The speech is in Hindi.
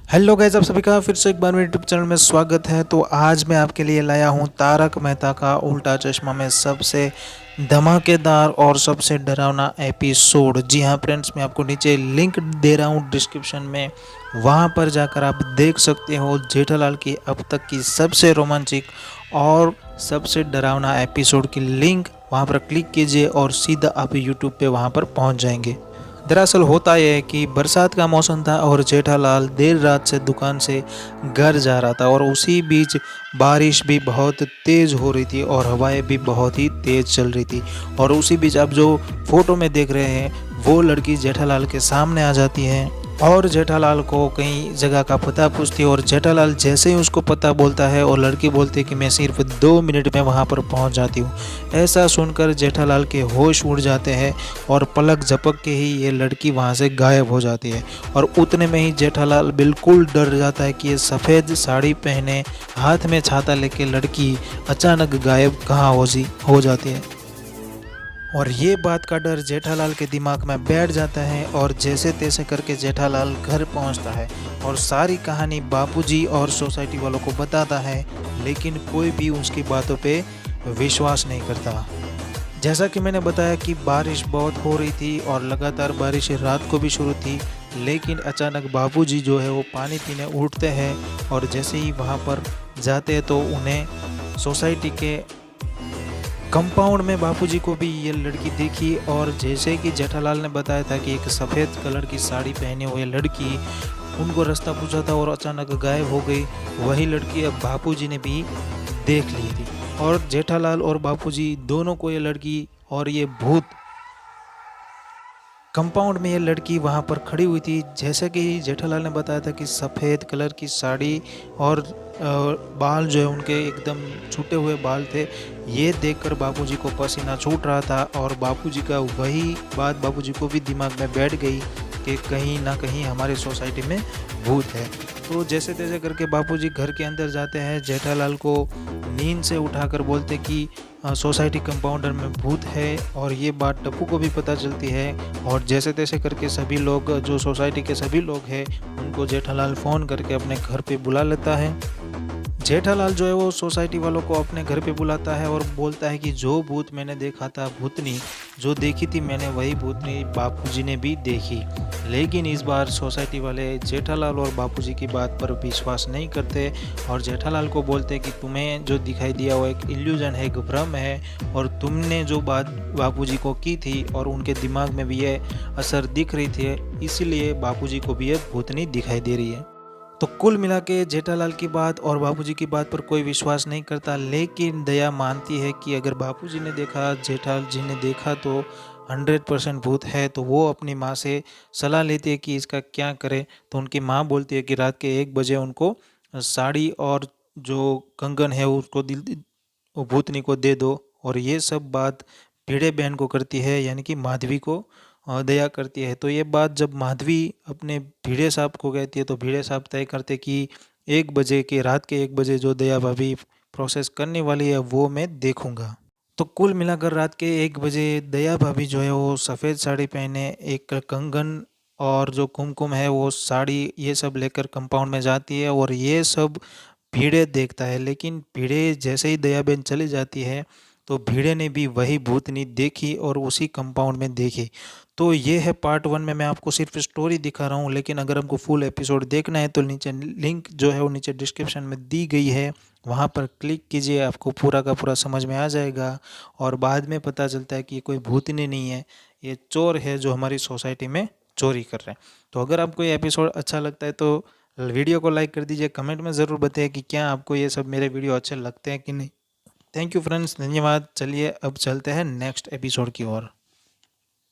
हेलो गाइस, आप सभी का फिर से एक बार मेरे यूट्यूब चैनल में स्वागत है। तो आज मैं आपके लिए लाया हूँ तारक मेहता का उल्टा चश्मा में सबसे धमाकेदार और सबसे डरावना एपिसोड। जी हाँ फ्रेंड्स, मैं आपको नीचे लिंक दे रहा हूँ डिस्क्रिप्शन में, वहाँ पर जाकर आप देख सकते हो जेठालाल की अब तक की सबसे रोमांचक और सबसे डरावना एपिसोड की लिंक। वहाँ पर क्लिक कीजिए और सीधा आप यूट्यूब पे वहाँ पर पहुँच जाएंगे। दरअसल होता यह है कि बरसात का मौसम था और जेठालाल देर रात से दुकान से घर जा रहा था और उसी बीच बारिश भी बहुत तेज़ हो रही थी और हवाएं भी बहुत ही तेज़ चल रही थी। और उसी बीच आप जो फोटो में देख रहे हैं वो लड़की जेठालाल के सामने आ जाती है और जेठालाल को कई जगह का पता पूछती है। और जेठालाल जैसे ही उसको पता बोलता है और लड़की बोलती है कि मैं सिर्फ 2 मिनट में वहाँ पर पहुँच जाती हूँ। ऐसा सुनकर जेठालाल के होश उड़ जाते हैं और पलक झपक के ही ये लड़की वहाँ से गायब हो जाती है। और उतने में ही जेठालाल बिल्कुल डर जाता है कि ये सफ़ेद साड़ी पहने हाथ में छाता लेके लड़की अचानक गायब कहाँ हो जाती है। और ये बात का डर जेठालाल के दिमाग में बैठ जाता है और जैसे तैसे करके जेठालाल घर पहुंचता है और सारी कहानी बापूजी और सोसाइटी वालों को बताता है, लेकिन कोई भी उसकी बातों पे विश्वास नहीं करता। जैसा कि मैंने बताया कि बारिश बहुत हो रही थी और लगातार बारिश रात को भी शुरू थी, लेकिन अचानक बापूजी जो है वो पानी पीने उठते हैं और जैसे ही वहाँ पर जाते हैं तो उन्हें सोसाइटी के कंपाउंड में बापूजी को भी ये लड़की देखी। और जैसे कि जेठालाल ने बताया था कि एक सफ़ेद कलर की साड़ी पहने हुए लड़की उनको रास्ता पूछा था और अचानक गायब हो गई, वही लड़की अब बापूजी ने भी देख ली थी। और जेठालाल और बापूजी दोनों को ये लड़की और ये भूत कंपाउंड में ये लड़की वहाँ पर खड़ी हुई थी। जैसे कि जेठालाल ने बताया था कि सफ़ेद कलर की साड़ी और बाल जो है उनके एकदम छूटे हुए बाल थे। ये देखकर बापूजी को पसीना छूट रहा था और बापूजी का वही बात बापूजी को भी दिमाग में बैठ गई कि कहीं ना कहीं हमारी सोसाइटी में भूत है। तो जैसे तैसे करके बापूजी घर के अंदर जाते हैं, जेठालाल को नींद से उठाकर बोलते कि सोसाइटी कंपाउंडर में भूत है। और ये बात टप्पू को भी पता चलती है और जैसे तैसे करके सभी लोग जो सोसाइटी के सभी लोग हैं उनको जेठालाल फ़ोन करके अपने घर पे बुला लेता है। जेठालाल जो है वो सोसाइटी वालों को अपने घर पे बुलाता है और बोलता है कि जो भूत मैंने देखा था, भूतनी जो देखी थी मैंने, वही भूतनी बापूजी ने भी देखी। लेकिन इस बार सोसाइटी वाले जेठालाल और बापूजी की बात पर विश्वास नहीं करते और जेठालाल को बोलते कि तुम्हें जो दिखाई दिया वो एक इल्यूजन है, एक भ्रम है, और तुमने जो बात बापूजी को की थी और उनके दिमाग में भी ये असर दिख रही थी, इसीलिए बापूजी को भी ये भूतनी दिखाई दे रही है। तो कुल मिला के जेठालाल की बात और बापूजी की बात पर कोई विश्वास नहीं करता, लेकिन दया मानती है कि अगर बापूजी ने देखा, जेठालाल जी ने देखा तो 100% भूत है। तो वो अपनी माँ से सलाह लेती है कि इसका क्या करें। तो उनकी माँ बोलती है कि रात के 1 बजे उनको साड़ी और जो कंगन है उसको वो भूतनी को दे दो। और ये सब बात भिड़े बहन को करती है, यानी कि माधवी को दया करती है। तो ये बात जब माधवी अपने भिड़े साहब को कहती है तो भिड़े साहब तय करते कि 1 बजे के रात के 1 बजे जो दया भाभी प्रोसेस करने वाली है वो मैं देखूंगा। तो कुल मिलाकर रात के 1 बजे दया भाभी जो है वो सफ़ेद साड़ी पहने, एक कंगन और जो कुमकुम है वो साड़ी, ये सब लेकर कंपाउंड में जाती है और ये सब भिड़े देखता है। लेकिन भिड़े जैसे ही दया बहन चली जाती है तो भिड़े ने भी वही भूतनी देखी और उसी कंपाउंड में देखी। तो ये है पार्ट 1 में मैं आपको सिर्फ स्टोरी दिखा रहा हूँ, लेकिन अगर हमको फुल एपिसोड देखना है तो नीचे लिंक जो है वो नीचे डिस्क्रिप्शन में दी गई है, वहाँ पर क्लिक कीजिए, आपको पूरा का पूरा समझ में आ जाएगा। और बाद में पता चलता है कि ये कोई भूतनी नहीं है, ये चोर है जो हमारी सोसाइटी में चोरी कर रहे हैं। तो अगर आपको ये एपिसोड अच्छा लगता है तो वीडियो को लाइक कर दीजिए, कमेंट में ज़रूर बताइए कि क्या आपको ये सब मेरे वीडियो अच्छे लगते हैं कि नहीं। थैंक यू फ्रेंड्स, धन्यवाद। चलिए अब चलते हैं नेक्स्ट एपिसोड की ओर।